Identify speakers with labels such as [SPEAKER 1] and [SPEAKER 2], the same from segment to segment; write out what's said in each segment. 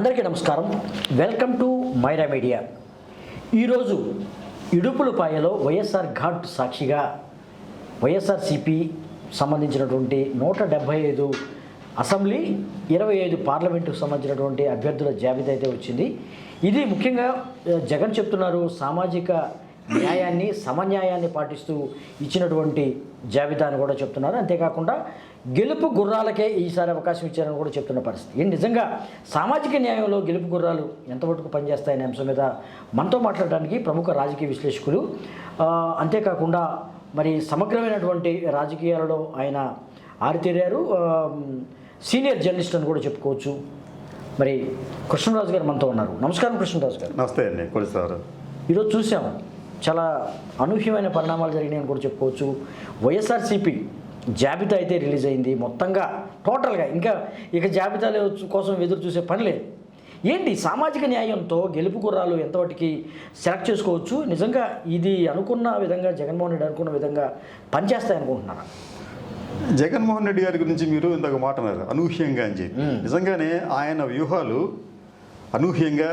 [SPEAKER 1] అందరికీ నమస్కారం. Welcome to Myra media. ఈరోజు ఇడుపులపాయలో వైఎస్ఆర్ ఘాట్ సాక్షిగా వైఎస్ఆర్సీపీ సంబంధించినటువంటి 175 అసెంబ్లీ 25 పార్లమెంటుకు సంబంధించినటువంటి అభ్యర్థుల జాబితా అయితే వచ్చింది. ఇది ముఖ్యంగా జగన్ చెప్తున్నారు సామాజిక న్యాయాన్ని సమన్యాయాన్ని పాటిస్తూ ఇచ్చినటువంటి జాబితా అని కూడా చెప్తున్నారు. అంతేకాకుండా గెలుపు గుర్రాలకే ఈసారి అవకాశం ఇచ్చారని కూడా చెప్తున్న పరిస్థితి. ఏంటి నిజంగా సామాజిక న్యాయంలో గెలుపు గుర్రాలు ఎంతవరకు పనిచేస్తాయనే అంశం మీద మనతో మాట్లాడడానికి ప్రముఖ రాజకీయ విశ్లేషకులు, అంతేకాకుండా మరి సమగ్రమైనటువంటి రాజకీయాలలో ఆయన ఆరితేరారు, సీనియర్ జర్నలిస్ట్ అని కూడా చెప్పుకోవచ్చు. మరి కృష్ణరాజు గారు మనతో ఉన్నారు. నమస్కారం కృష్ణరాజు గారు.
[SPEAKER 2] నమస్తే అండి కొలిసారు.
[SPEAKER 1] ఈరోజు చూసాము చాలా అనూహ్యమైన పరిణామాలు జరిగినాయని కూడా చెప్పుకోవచ్చు. వైఎస్ఆర్సీపీ జాబితా అయితే రిలీజ్ అయింది. మొత్తంగా టోటల్గా ఇక జాబితాల కోసం ఎదురు చూసే పని లేదు. ఏంటి సామాజిక న్యాయంతో గెలుపు గుర్రాలు ఎంతవరకు సెలెక్ట్ చేసుకోవచ్చు? నిజంగా ఇది అనుకున్న విధంగా జగన్మోహన్ రెడ్డి అనుకున్న విధంగా పనిచేస్తాయి అనుకుంటున్నారా?
[SPEAKER 2] జగన్మోహన్ రెడ్డి గారి గురించి మీరు ఇంకొక మాట అన్నారు, అనూహ్యంగా అని చెప్పి. నిజంగానే ఆయన వ్యూహాలు అనూహ్యంగా,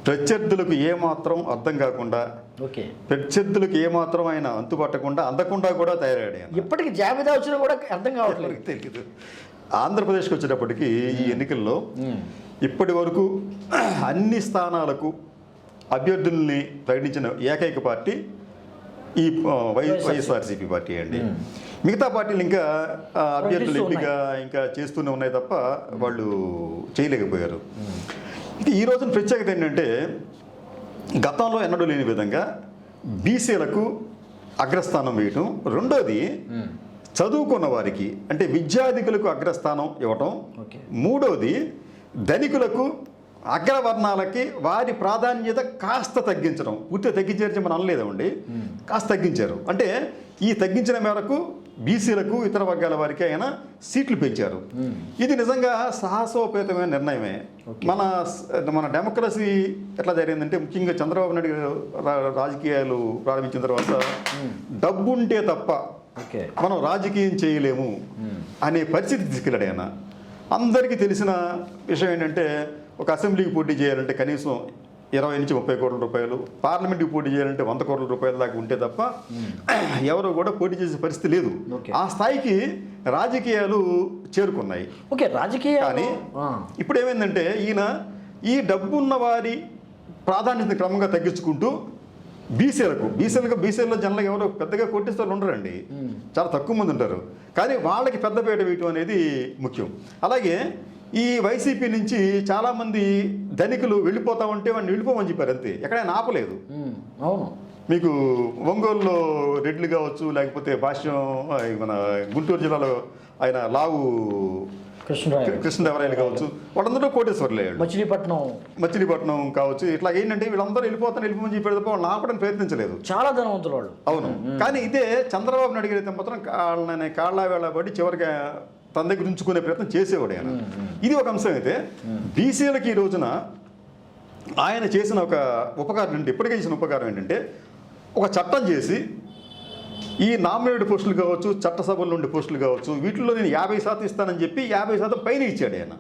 [SPEAKER 2] ప్రత్యర్థులకు ఏమాత్రం అర్థం కాకుండా, ప్రత్యర్థులకు ఏమాత్రం ఆయన అంతుపట్టకుండా అందకుండా కూడా తయారయ్యాడు.
[SPEAKER 1] ఇప్పటికి జాబితా వచ్చినా కూడా అర్థం కావట్లేదు.
[SPEAKER 2] తెలియదు. ఆంధ్రప్రదేశ్కి వచ్చేటప్పటికి ఈ ఎన్నికల్లో ఇప్పటి వరకు అన్ని స్థానాలకు అభ్యర్థుల్ని ప్రకటించిన ఏకైక పార్టీ ఈ వైఎస్ఆర్సీపీ పార్టీ అండి. మిగతా పార్టీలు ఇంకా అభ్యర్థులు ఇంకా చేస్తూనే ఉన్నాయి తప్ప వాళ్ళు చేయలేకపోయారు. ఈ రోజున ప్రత్యేకత ఏంటంటే గతంలో ఎన్నడూ లేని విధంగా బీసీలకు అగ్రస్థానం వేయటం, రెండోది చదువుకున్న వారికి అంటే విద్యార్థికులకు అగ్రస్థానం ఇవ్వటం, మూడోది ధనికులకు అగ్రవర్ణాలకి వారి ప్రాధాన్యత కాస్త తగ్గించడం. పూర్తిగా తగ్గించారు మనం అనలేదండి, కాస్త తగ్గించారు. అంటే ఈ తగ్గించిన మేరకు బీసీలకు ఇతర వర్గాల వారికి ఆయన సీట్లు పెంచారు. ఇది నిజంగా సాహసోపేతమైన నిర్ణయమే. మన డెమోక్రసీ ఎట్లా జరిగిందంటే, ముఖ్యంగా చంద్రబాబు నాయుడు రాజకీయాలు ప్రారంభించిన తర్వాత డబ్బు ఉంటే తప్ప మనం రాజకీయం చేయలేము అనే పరిస్థితి తీసుకెళ్ళాడు ఆయన. అందరికీ తెలిసిన విషయం ఏంటంటే, ఒక అసెంబ్లీకి పోటీ చేయాలంటే కనీసం 20 నుంచి 30 కోట్ల రూపాయలు, పార్లమెంట్కి పోటీ చేయాలంటే 100 కోట్ల రూపాయల దాకా ఉంటే తప్ప ఎవరు కూడా పోటీ చేసే పరిస్థితి లేదు. ఆ స్థాయికి రాజకీయాలు చేరుకున్నాయి. కానీ ఇప్పుడు ఏమైందంటే, ఈయన ఈ డబ్బున్న వారి ప్రాధాన్యతను క్రమంగా తగ్గించుకుంటూ బీసీలలో జనరల్గా ఎవరో పెద్దగా కొట్టిస్తే వాళ్ళు ఉండరండి, చాలా తక్కువ మంది ఉంటారు. కానీ వాళ్ళకి పెద్దపీట వేయటం అనేది ముఖ్యం. అలాగే ఈ వైసీపీ నుంచి చాలామంది ధనికులు వెళ్ళిపోతామంటే వాడిని వెళ్ళిపోమని చెప్పారు, అంతే, ఎక్కడైనా ఆపలేదు.
[SPEAKER 1] అవును,
[SPEAKER 2] మీకు ఒంగోలులో రెడ్లు కావచ్చు, లేకపోతే భాష్యం మన గుంటూరు జిల్లాలో ఆయన లావు కృష్ణదేవరాయలు కావచ్చు, వాళ్ళందరూ కోటేశ్వర్లే. మచిలీపట్నం కావచ్చు. ఇట్లా ఏంటంటే వీళ్ళందరూ వెళ్ళిపోమని చెప్పారు తప్ప వాళ్ళని ఆపడానికి ప్రయత్నించలేదు.
[SPEAKER 1] చాలా ధనవంతులు వాళ్ళు.
[SPEAKER 2] అవును. కానీ ఇదే చంద్రబాబు నాయుడు గారి మాత్రం కాళ్ళ వేళబడి చివరికి తన దగ్గర ఉంచుకునే ప్రయత్నం చేసేవాడు ఆయన. ఇది ఒక అంశం. అయితే బీసీలకి ఈ రోజున ఆయన చేసిన ఒక ఉపకారం ఏంటి, ఇప్పటికే చేసిన ఉపకారం ఏంటంటే, ఒక చట్టం చేసి ఈ నామినేటెడ్ పోస్టులు కావచ్చు, చట్టసభల నుండి పోస్టులు కావచ్చు, వీటిల్లో నేను 50% ఇస్తానని చెప్పి 50% పైన ఇచ్చాడు ఆయన.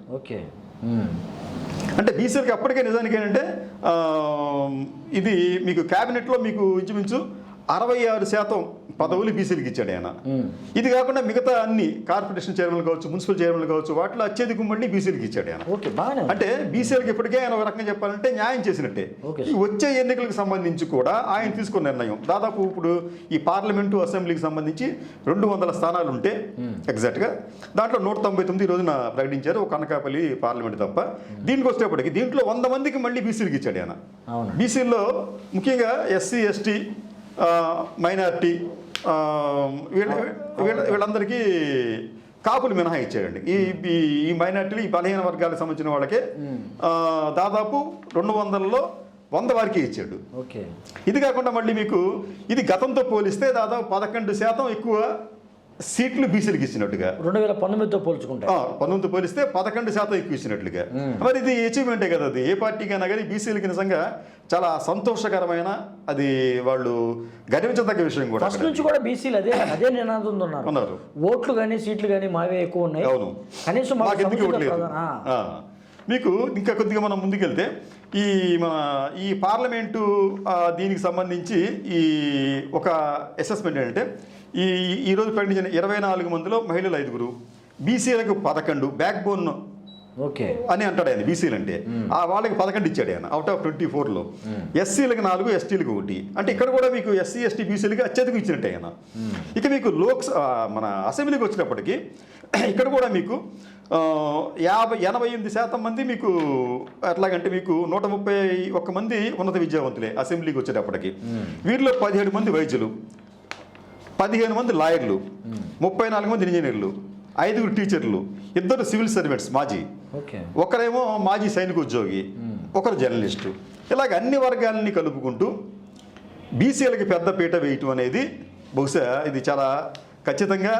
[SPEAKER 2] అంటే బీసీలకి అప్పటికే నిజానికి ఏంటంటే ఇది మీకు క్యాబినెట్లో మీకు ఇంచుమించు 66% పదవులు బీసీలకు ఇచ్చాడు ఆయన. ఇది కాకుండా మిగతా అన్ని కార్పొరేషన్ చైర్మన్లు కావచ్చు, మున్సిపల్ చైర్మన్లు కావచ్చు, వాటిలో అత్యధికం మంది బీసీలకు ఇచ్చాడు ఆయన. అంటే బీసీలకు ఇప్పటికే ఆయన ఒక రకంగా చెప్పాలంటే న్యాయం చేసినట్టే. ఈ వచ్చే ఎన్నికలకు సంబంధించి కూడా ఆయన తీసుకున్న నిర్ణయం, దాదాపు ఇప్పుడు ఈ పార్లమెంటు అసెంబ్లీకి సంబంధించి 200 స్థానాలు ఉంటే ఎగ్జాక్ట్గా దాంట్లో 199 ఈ రోజున ప్రకటించారు, ఒక అనకాపల్లి పార్లమెంట్ తప్ప. దీనికి వచ్చేప్పటికి దీంట్లో 100 మందికి మళ్ళీ బీసీలకు ఇచ్చాడు ఆయన. బీసీల్లో ముఖ్యంగా ఎస్సీ, ఎస్టీ, మైనారిటీ వీళ్ళందరికీ కాపులు మినహా ఇచ్చాడండి. ఈ మైనార్టీలు, ఈ బలహీన వర్గాలకు సంబంధించిన వాళ్ళకే దాదాపు 200లో 100 వారికి ఇచ్చాడు. ఇది కాకుండా మళ్ళీ మీకు ఇది గతంతో పోలిస్తే దాదాపు 11% ఎక్కువ సీట్లు బీసీలకు ఇచ్చినట్టుగా
[SPEAKER 1] 2019తో పోల్చుకుంటే
[SPEAKER 2] 19తో పోలిస్తే 11% ఎక్కువ ఇచ్చినట్లుగా. మరి ఇది అచీవ్మెంటే కదా. అది ఏ పార్టీకైనా కానీ బీసీలకి నిజంగా చాలా సంతోషకరమైన, అది వాళ్ళు గర్వించదగ్గ విషయం కూడా.
[SPEAKER 1] ఫస్ట్ నుంచి కూడా బీసీలు అదే నినాదంతో ఉన్నారు. ఓట్లు కానీ సీట్లు కానీ మావే ఎక్కువ ఉన్నాయి.
[SPEAKER 2] అవును,
[SPEAKER 1] కనీసం
[SPEAKER 2] మీకు ఇంకా కొద్దిగా మనం ముందుకెళ్తే ఈ మన ఈ పార్లమెంటు దీనికి సంబంధించి ఈ ఒక అసెస్మెంట్ ఏంటంటే ఈరోజు ప్రకటించిన 24 మందిలో మహిళలు 5, బీసీలకు 11, బ్యాక్ బోన్
[SPEAKER 1] ఓకే
[SPEAKER 2] అని అంటాడు ఆయన. బీసీలు అంటే వాళ్ళకి 11 ఇచ్చాడు ఆయన అవుట్ ఆఫ్ 24లో. ఎస్సీలకు 4, ఎస్టీలకు 1. అంటే ఇక్కడ కూడా మీకు ఎస్సీ, ఎస్టీ, బీసీలకి అత్యధికం ఇచ్చినట్టే ఆయన. ఇక మీకు మన అసెంబ్లీకి వచ్చినప్పటికీ ఇక్కడ కూడా మీకు 88% మంది మీకు ఎట్లాగంటే మీకు 131 మంది ఉన్నత విద్యావంతులే అసెంబ్లీకి వచ్చేటప్పటికి. వీరిలో 17 మంది వైద్యులు, 15 మంది లాయర్లు, 34 మంది ఇంజనీర్లు, 5 టీచర్లు, 2 సివిల్ సర్వెంట్స్ మాజీ, ఒకరేమో మాజీ సైనిక ఉద్యోగి, ఒకరు జర్నలిస్టు. ఇలాగ అన్ని వర్గాలని కలుపుకుంటూ బీసీలకి పెద్ద పీట వేయటం అనేది బహుశా ఇది చాలా ఖచ్చితంగా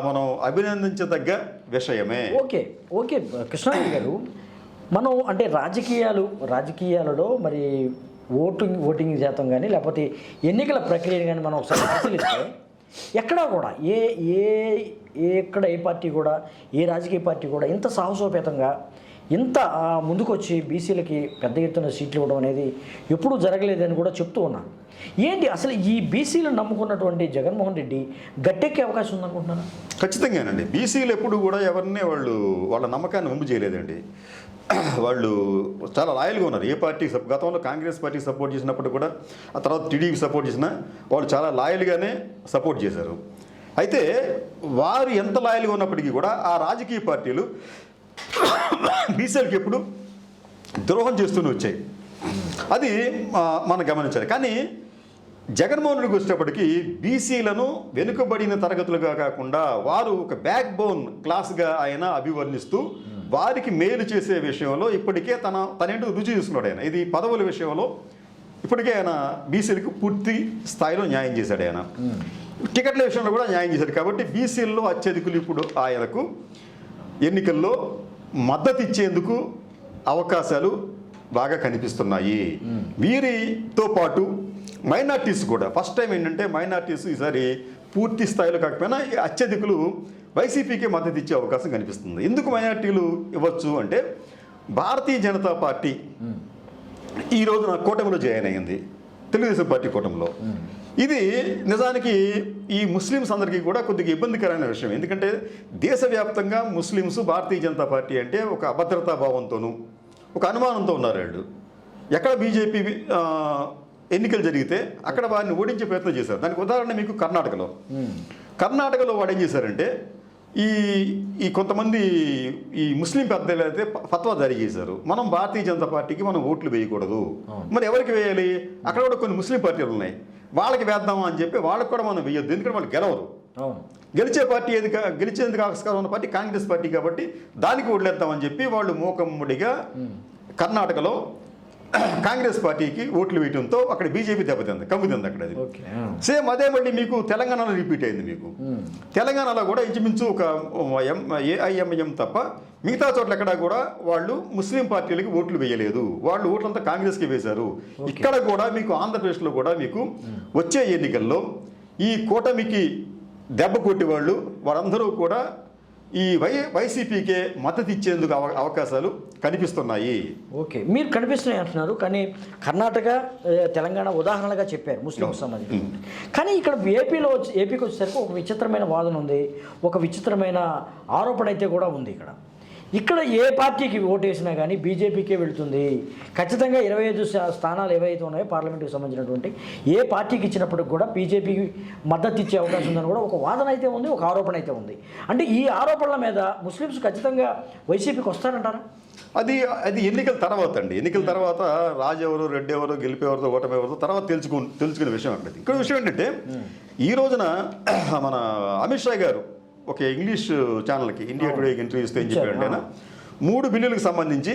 [SPEAKER 2] మనం అభినందించదగ్గ విషయమే.
[SPEAKER 1] ఓకే ఓకే కృష్ణారెడ్డి గారు, మనం అంటే రాజకీయాలలో మరి ఓటింగ్ శాతం కానీ లేకపోతే ఎన్నికల ప్రక్రియను కానీ మనం ఒకసారి పరిశీలిస్తే ఎక్కడా కూడా ఏ పార్టీ కూడా ఏ రాజకీయ పార్టీ కూడా ఇంత సాహసోపేతంగా ఇంత ముందుకొచ్చి బీసీలకి పెద్ద ఎత్తున సీట్లు ఇవ్వడం అనేది ఎప్పుడూ జరగలేదని కూడా చెప్తూ ఉన్నాను. ఏంటి అసలు ఈ బీసీలను నమ్ముకున్నటువంటి జగన్మోహన్ రెడ్డి గట్టెక్కే అవకాశం ఉందనుకుంటున్నారా?
[SPEAKER 2] ఖచ్చితంగానండి. బీసీలు ఎప్పుడు కూడా ఎవరిని వాళ్ళ నమ్మకాన్ని వమ్ము చేయలేదండి. వాళ్ళు చాలా లాయల్గా ఉన్నారు. ఏ పార్టీ గతంలో కాంగ్రెస్ పార్టీ సపోర్ట్ చేసినప్పుడు కూడా, ఆ తర్వాత టీడీపీ సపోర్ట్ చేసినా వాళ్ళు చాలా లాయల్గానే సపోర్ట్ చేశారు. అయితే వారు ఎంత లాయల్గా ఉన్నప్పటికీ కూడా ఆ రాజకీయ పార్టీలు బీసీలకు ఎప్పుడు ద్రోహం చేస్తూనే వచ్చాయి. అది మనం గమనించాలి. కానీ జగన్మోహన్ రెడ్డికి వచ్చేటప్పటికి బీసీలను వెనుకబడిన తరగతులుగా కాకుండా వారు ఒక బ్యాక్ బోన్ క్లాస్గా ఆయన అభివర్ణిస్తూ వారికి మేలు చేసే విషయంలో ఇప్పటికే తనేంటో రుచి చేసుకున్నాడు ఆయన. ఇది పదవుల విషయంలో ఇప్పటికే ఆయన బీసీలకు పూర్తి స్థాయిలో న్యాయం చేశాడు ఆయన. టికెట్ల విషయంలో కూడా న్యాయం చేశాడు. కాబట్టి బీసీల్లో అత్యధికులు ఇప్పుడు ఆయనకు ఎన్నికల్లో మద్దతు ఇచ్చేందుకు అవకాశాలు బాగా కనిపిస్తున్నాయి. వీరితో పాటు మైనార్టీస్ కూడా ఫస్ట్ టైం ఏంటంటే మైనార్టీస్ ఈసారి పూర్తి స్థాయిలో కాకపోయినా అత్యధికులు వైసీపీకి మద్దతు ఇచ్చే అవకాశం కనిపిస్తుంది. ఎందుకు మైనార్టీలు ఇవ్వచ్చు అంటే భారతీయ జనతా పార్టీ ఈ రోజున కూటమిలో జాయిన్ అయ్యింది, తెలుగుదేశం పార్టీ కూటమిలో. ఇది నిజానికి ఈ ముస్లిమ్స్ అందరికీ కూడా కొద్దిగా ఇబ్బందికరమైన విషయం. ఎందుకంటే దేశవ్యాప్తంగా ముస్లిమ్స్ భారతీయ జనతా పార్టీ అంటే ఒక అభద్రతా భావంతోనూ ఒక అనుమానంతో ఉన్నారు వాళ్ళు. ఎక్కడ బీజేపీ ఎన్నికలు జరిగితే అక్కడ వారిని ఓడించే ప్రయత్నం చేశారు. దానికి ఉదాహరణ మీకు కర్ణాటకలో వాడు ఏం చేశారంటే ఈ కొంతమంది ఈ ముస్లిం పెద్దలు అయితే ఫత్వా జారీ చేశారు, మనం భారతీయ జనతా పార్టీకి మనం ఓట్లు వేయకూడదు. మరి ఎవరికి వేయాలి? అక్కడ కూడా కొన్ని ముస్లిం పార్టీలు ఉన్నాయి, వాళ్ళకి వేద్దామా అని చెప్పి వాళ్ళకి కూడా మనం వేయొద్దు, ఎందుకంటే వాళ్ళు గెలవరు. గెలిచే పార్టీ గెలిచేందుకు ఆస్కారం ఉన్న పార్టీ కాంగ్రెస్ పార్టీ కాబట్టి దానికి ఓట్లేద్దామని చెప్పి వాళ్ళు మూకమ్ముడిగా కర్ణాటకలో కాంగ్రెస్ పార్టీకి ఓట్లు వేయడంతో అక్కడ బీజేపీ కమ్ముతుంది అక్కడ. అది సేమ్ అదే మళ్ళీ మీకు తెలంగాణలో రిపీట్ అయింది. మీకు తెలంగాణలో కూడా ఇంచుమించు ఒక ఏఐఎంఎం తప్ప మిగతా చోట్ల ఎక్కడ కూడా వాళ్ళు ముస్లిం పార్టీలకి ఓట్లు వేయలేదు, వాళ్ళు ఓట్లంతా కాంగ్రెస్కి వేశారు. ఇక్కడ కూడా మీకు ఆంధ్రప్రదేశ్లో కూడా మీకు వచ్చే ఎన్నికల్లో ఈ కూటమికి దెబ్బ కొట్టి వారందరూ కూడా ఈ వైసీపీకే మద్దతు ఇచ్చేందుకు అవకాశాలు కనిపిస్తున్నాయి.
[SPEAKER 1] ఓకే, మీరు కనిపిస్తున్నాయి అంటున్నారు, కానీ కర్ణాటక తెలంగాణ ఉదాహరణగా చెప్పారు ముస్లింలకు సంబంధించి. కానీ ఇక్కడ ఏపీకి వచ్చేసరికి ఒక విచిత్రమైన వాదన ఉంది, ఒక విచిత్రమైన ఆరోపణ అయితే కూడా ఉంది. ఇక్కడ ఏ పార్టీకి ఓటు వేసినా కానీ బీజేపీకే వెళుతుంది. ఖచ్చితంగా 25 స్థానాలు ఏవైతే ఉన్నాయో పార్లమెంటుకి సంబంధించినటువంటి ఏ పార్టీకి ఇచ్చినప్పటికి కూడా బీజేపీకి మద్దతు ఇచ్చే అవకాశం ఉందని కూడా ఒక వాదన అయితే ఉంది, ఒక ఆరోపణ అయితే ఉంది. అంటే ఈ ఆరోపణల మీద ముస్లిమ్స్ ఖచ్చితంగా వైసీపీకి వస్తారంటారా?
[SPEAKER 2] అది ఎన్నికల తర్వాత అండి. ఎన్నికల తర్వాత రాజు ఎవరు, రెడ్డి ఎవరు, గెలిపేవారితో ఓటమి ఎవరితో తర్వాత తెలుసుకునే విషయం అక్కడ. ఇక్కడ విషయం ఏంటంటే ఈ రోజున మన అమిత్ షా గారు ఒక ఇంగ్లీష్ ఛానల్కి ఇండియా టుడేకి ఇంటర్వ్యూ ఇస్తే ఏం చెప్పాడంటే ఆయన 3 బిల్లులకు సంబంధించి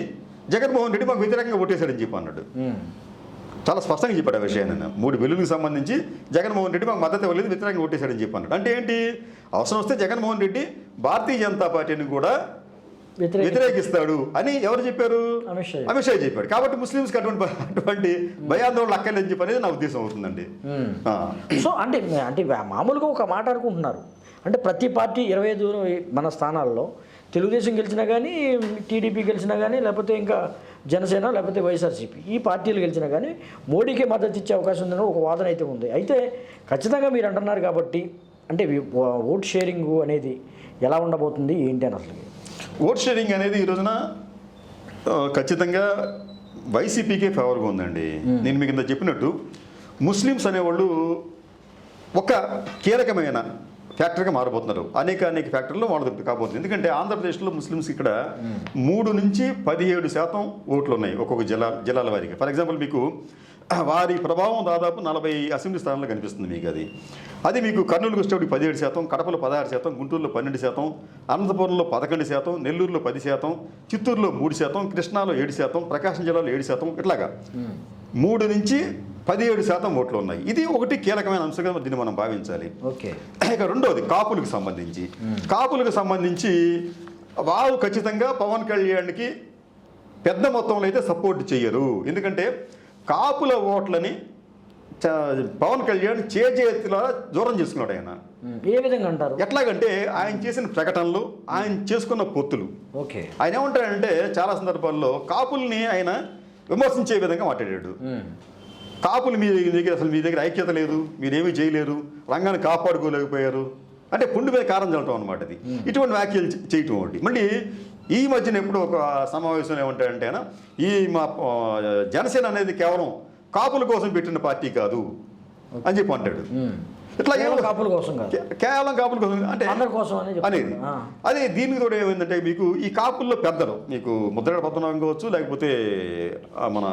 [SPEAKER 2] జగన్మోహన్ రెడ్డి మాకు వ్యతిరేకంగా ఓటేశాడని చెప్పి అన్నాడు. చాలా స్పష్టంగా చెప్పాడు ఆ విషయాన్ని. 3 బిల్లులకు సంబంధించి జగన్మోహన్ రెడ్డి మాకు మద్దతు ఇవ్వలేదు, వ్యతిరేకంగా ఓటేశాడని చెప్పి అన్నాడు. అంటే ఏంటి? అవసరం వస్తే జగన్మోహన్ రెడ్డి భారతీయ జనతా పార్టీని కూడా వ్యతిరేకిస్తాడు అని ఎవరు చెప్పారు? అమిత్ షా చెప్పాడు. కాబట్టి ముస్లింస్కి అటువంటి భయాందోళన అక్కర్లేదని చెప్పి అనేది నా ఉద్దేశం అవుతుందండి.
[SPEAKER 1] సో అంటే మామూలుగా ఒక మాట అనుకుంటున్నారు, అంటే ప్రతి పార్టీ 25 మన స్థానాల్లో తెలుగుదేశం గెలిచినా కానీ, టీడీపీ గెలిచినా కానీ, లేకపోతే ఇంకా జనసేన, లేకపోతే వైఎస్ఆర్సీపీ ఈ పార్టీలు గెలిచినా కానీ మోడీకే మద్దతు ఇచ్చే అవకాశం ఉందని ఒక వాదన అయితే ఉంది. అయితే ఖచ్చితంగా మీరు అంటున్నారు కాబట్టి అంటే ఓట్ షేరింగ్ అనేది ఎలా ఉండబోతుంది ఏంటి అని అసలు?
[SPEAKER 2] ఓట్ షేరింగ్ అనేది ఈ రోజున ఖచ్చితంగా వైసీపీకే ఫేవర్గా ఉందండి. నేను మీకు ఇంత చెప్పినట్టు ముస్లిమ్స్ అనేవాళ్ళు ఒక కీలకమైన ఫ్యాక్టర్గా మారబోతున్నారు. అనేక ఫ్యాక్టర్లు వాళ్ళు కాబోతుంది. ఎందుకంటే ఆంధ్రప్రదేశ్లో ముస్లిమ్స్ ఇక్కడ 3 నుంచి 17% ఓట్లు ఉన్నాయి ఒక్కొక్క జిల్లాల వారికి. ఫర్ ఎగ్జాంపుల్ మీకు వారి ప్రభావం దాదాపు 40 అసెంబ్లీ స్థానాల్లో కనిపిస్తుంది మీకు. అది మీకు కర్నూలుకు వచ్చేటప్పుడు 17%, కడపలో 16%, గుంటూరులో 12%, అనంతపురంలో 11%, నెల్లూరులో 10%, చిత్తూరులో 3%, కృష్ణాలో 7%, ప్రకాశం జిల్లాలో 7%, ఇట్లాగా 3 నుంచి 17% ఓట్లు ఉన్నాయి. ఇది ఒకటి కీలకమైన అంశంగా దీన్ని మనం భావించాలి.
[SPEAKER 1] ఓకే.
[SPEAKER 2] ఇక రెండోది కాపులకు సంబంధించి వారు ఖచ్చితంగా పవన్ కళ్యాణ్కి పెద్ద మొత్తంలో అయితే సపోర్ట్ చేయరు. ఎందుకంటే కాపుల ఓట్లని పవన్ కళ్యాణ్ చేతిలో దూరం చేసుకున్నాడు. ఆయన
[SPEAKER 1] ఏ విధంగా అంటారు?
[SPEAKER 2] ఎట్లాగంటే ఆయన చేసిన ప్రకటనలు, ఆయన చేసుకున్న పొత్తులు.
[SPEAKER 1] ఓకే.
[SPEAKER 2] ఆయన ఏమంటాడంటే చాలా సందర్భాల్లో కాపుల్ని ఆయన విమర్శించే విధంగా మాట్లాడాడు. కాపులు మీ దగ్గర ఐక్యత లేదు, మీరేమీ చేయలేరు, రంగాన్ని కాపాడుకోలేకపోయారు అంటే పుండు మీద కారం చల్లటం అనమాట. అది ఇటువంటి వ్యాఖ్యలు చేయటం ఒకటి. మళ్ళీ ఈ మధ్యన ఎప్పుడు ఒక సమావేశంలో ఏమంటాడంటే ఆయన ఈ మా జనసేన అనేది కేవలం కాపుల కోసం పెట్టిన పార్టీ కాదు అని చెప్పి అంటాడు. ఇట్లా
[SPEAKER 1] కాపుల కోసం
[SPEAKER 2] కేవలం కాపుల కోసం అంటే
[SPEAKER 1] అందరి కోసం
[SPEAKER 2] అనేది. అదే దీనికి తోడు ఏమైందంటే మీకు ఈ కాపుల్లో పెద్దలు మీకు ముద్రగడ పద్మనాభం కావచ్చు, లేకపోతే మన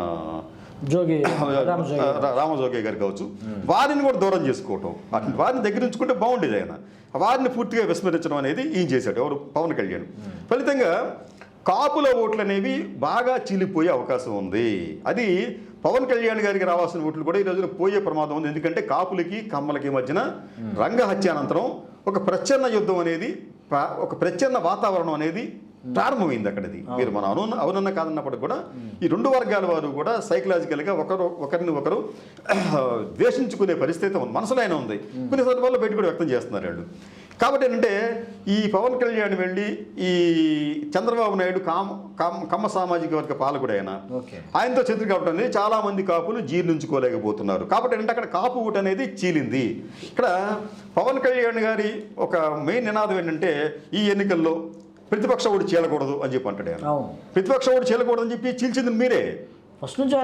[SPEAKER 2] రామజోగి గారు కావచ్చు, వారిని కూడా దూరం చేసుకోవటం, వారిని దగ్గర ఉంచుకుంటే బాగుండేది. ఆయన వారిని పూర్తిగా విస్మరించడం అనేది ఈయన చేశాడు, ఎవరు పవన్ కళ్యాణ్. ఫలితంగా కాపుల ఓట్లు అనేవి బాగా చీలిపోయే అవకాశం ఉంది. అది పవన్ కళ్యాణ్ గారికి రావాల్సిన ఓట్లు కూడా ఈ రోజున పోయే ప్రమాదం ఉంది. ఎందుకంటే కాపులకి కమ్మలకి మధ్యన రంగహత్యానంతరం ఒక ప్రచ్ఛన్న యుద్ధం అనేది, ఒక ప్రచ్ఛన్న వాతావరణం అనేది ప్రారంభమైంది అక్కడది. మీరు మనం అవునన్నా కాదన్నప్పటికి కూడా ఈ 2 వర్గాల వారు కూడా సైకలాజికల్గా ఒకరిని ఒకరు ద్వేషించుకునే పరిస్థితి మనసులో అయినా ఉంది. కొన్ని సందర్భాల్లో బయట కూడా వ్యక్తం చేస్తున్నారు వాళ్ళు. కాబట్టి ఏంటంటే ఈ పవన్ కళ్యాణ్ వెళ్ళి ఈ చంద్రబాబు నాయుడు కమ్మ సామాజిక వర్గ పాలకుడు ఆయనతో చెంతు కాబట్టి అనేది చాలా మంది కాపులు జీర్ణించుకోలేకపోతున్నారు. కాబట్టి ఏంటంటే అక్కడ కాపు ఓటు అనేది చీలింది. ఇక్కడ పవన్ కళ్యాణ్ గారి ఒక మెయిన్ నినాదం ఏంటంటే ఈ ఎన్నికల్లో ప్రతిపక్ష ఓటు చీలకూడదు అని చెప్పి అంటాడు. ఆయన ప్రతిపక్ష ఓటు చీలకూడదు అని చెప్పి చీల్చింది మీరే.
[SPEAKER 1] ఫస్ట్ నుంచి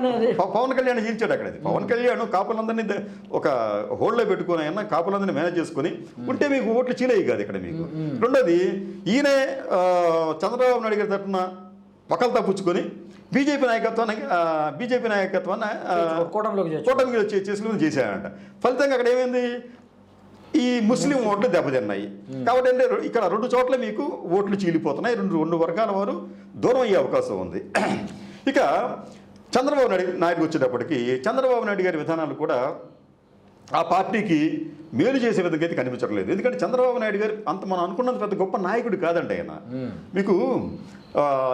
[SPEAKER 2] పవన్ కళ్యాణ్ చీల్చాడు అక్కడ. పవన్ కళ్యాణ్ కాపులందరినీ ఒక హోల్డ్లో పెట్టుకుని అయినా కాపులందరినీ మేనేజ్ చేసుకుని ఉంటే మీకు ఓట్లు చీలేయి కాదు ఇక్కడ మీకు. రెండోది ఈయనే చంద్రబాబు నాయుడు గారి తరఫున ఒకళ్ళు తప్పించుకొని బీజేపీ నాయకత్వాన్ని కూటమికి చేసుకుని చేశాడంట. ఫలితంగా అక్కడ ఏమైంది, ఈ ముస్లిం ఓట్లు దెబ్బతిన్నాయి. కాబట్టి అంటే ఇక్కడ 2 చోట్ల మీకు ఓట్లు చీలిపోతున్నాయి. 2 వర్గాల వారు దూరం అయ్యే అవకాశం ఉంది. ఇక చంద్రబాబు నాయుడు వచ్చేటప్పటికి చంద్రబాబు నాయుడు గారి విధానాలు కూడా ఆ పార్టీకి మేలు చేసే విధంగా అయితే కనిపించట్లేదు. ఎందుకంటే చంద్రబాబు నాయుడు గారు అంత మనం అనుకున్నంత పెద్ద గొప్ప నాయకుడు కాదండి ఆయన. మీకు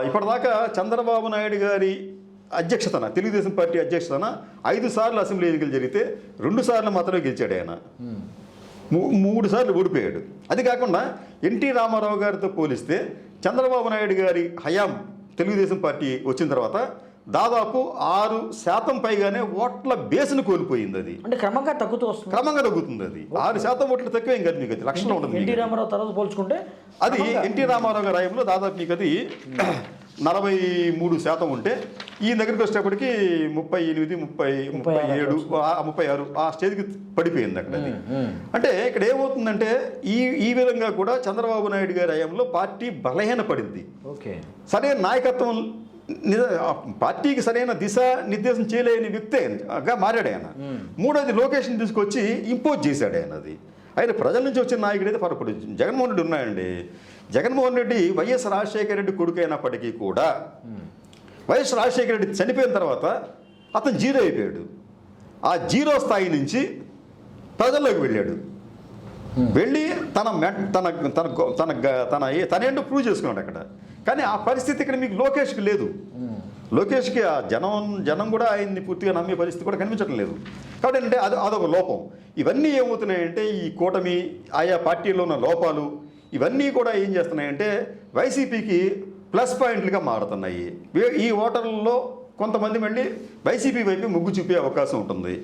[SPEAKER 2] ఇప్పటిదాకా చంద్రబాబు నాయుడు గారి అధ్యక్షతన, తెలుగుదేశం పార్టీ అధ్యక్షతన 5 సార్లు అసెంబ్లీ ఎన్నికలు జరిగితే 2 సార్లు మాత్రమే గెలిచాడు ఆయన. 3 సార్లు ఓడిపోయాడు. అది కాకుండా ఎన్టీ రామారావు గారితో పోలిస్తే చంద్రబాబు నాయుడు గారి హయాం తెలుగుదేశం పార్టీ వచ్చిన తర్వాత దాదాపు 6% పైగానే ఓట్ల బేస్ను కోల్పోయింది. అది
[SPEAKER 1] అంటే క్రమంగా
[SPEAKER 2] తగ్గుతుంది. అది 6% ఓట్లు తక్కువేం కాదు మీకు. అది లక్షణం ఉంటుంది.
[SPEAKER 1] ఎన్టీ రామారావు తర్వాత పోల్చుకుంటే
[SPEAKER 2] అది ఎన్టీ రామారావు గారి హయాంలో దాదాపు మీకు అది 43% ఉంటే ఈ దగ్గరికి వచ్చేటప్పటికి 38, 37, 36 ఆ స్టేజ్కి పడిపోయింది అక్కడ. అది అంటే ఇక్కడ ఏమవుతుందంటే ఈ విధంగా కూడా చంద్రబాబు నాయుడు గారి హయాంలో పార్టీ బలహీనపడింది. సరైన నాయకత్వం, పార్టీకి సరైన దిశ నిర్దేశం చేయలేని వ్యక్తిగా మారాడు ఆయన. మూడోది లోకేష్ని తీసుకొచ్చి ఇంపోజ్ చేశాడు ఆయన. అది ఆయన ప్రజల నుంచి వచ్చిన నాయకుడు అయితే ఇప్పుడు జగన్మోహన్ రెడ్డి ఉన్నాయండి. జగన్మోహన్ రెడ్డి వైఎస్ రాజశేఖర రెడ్డి కొడుకు అయినప్పటికీ కూడా వైఎస్ రాజశేఖర రెడ్డి చనిపోయిన తర్వాత అతను జీరో అయిపోయాడు. ఆ జీరో స్థాయి నుంచి ప్రజల్లోకి వెళ్ళాడు. వెళ్ళి తనేంటో ప్రూవ్ చేసుకున్నాడు అక్కడ. కానీ ఆ పరిస్థితి ఇక్కడ మీకు లోకేష్కి లేదు. లోకేష్కి ఆ జనం కూడా ఆయన్ని పూర్తిగా నమ్మే పరిస్థితి కూడా కనిపించడం లేదు. కాబట్టి అంటే అదొక లోపం. ఇవన్నీ ఏమవుతున్నాయంటే ఈ కూటమి, ఆయా పార్టీల్లో ఉన్న లోపాలు, ఇవన్నీ కూడా ఏం చేస్తున్నాయంటే వైసీపీకి ప్లస్ పాయింట్లుగా మారుతున్నాయి. ఈ ఓటర్లలో కొంతమంది మళ్ళీ వైసీపీ వైపు మొగ్గు చూపే అవకాశం ఉంటుంది.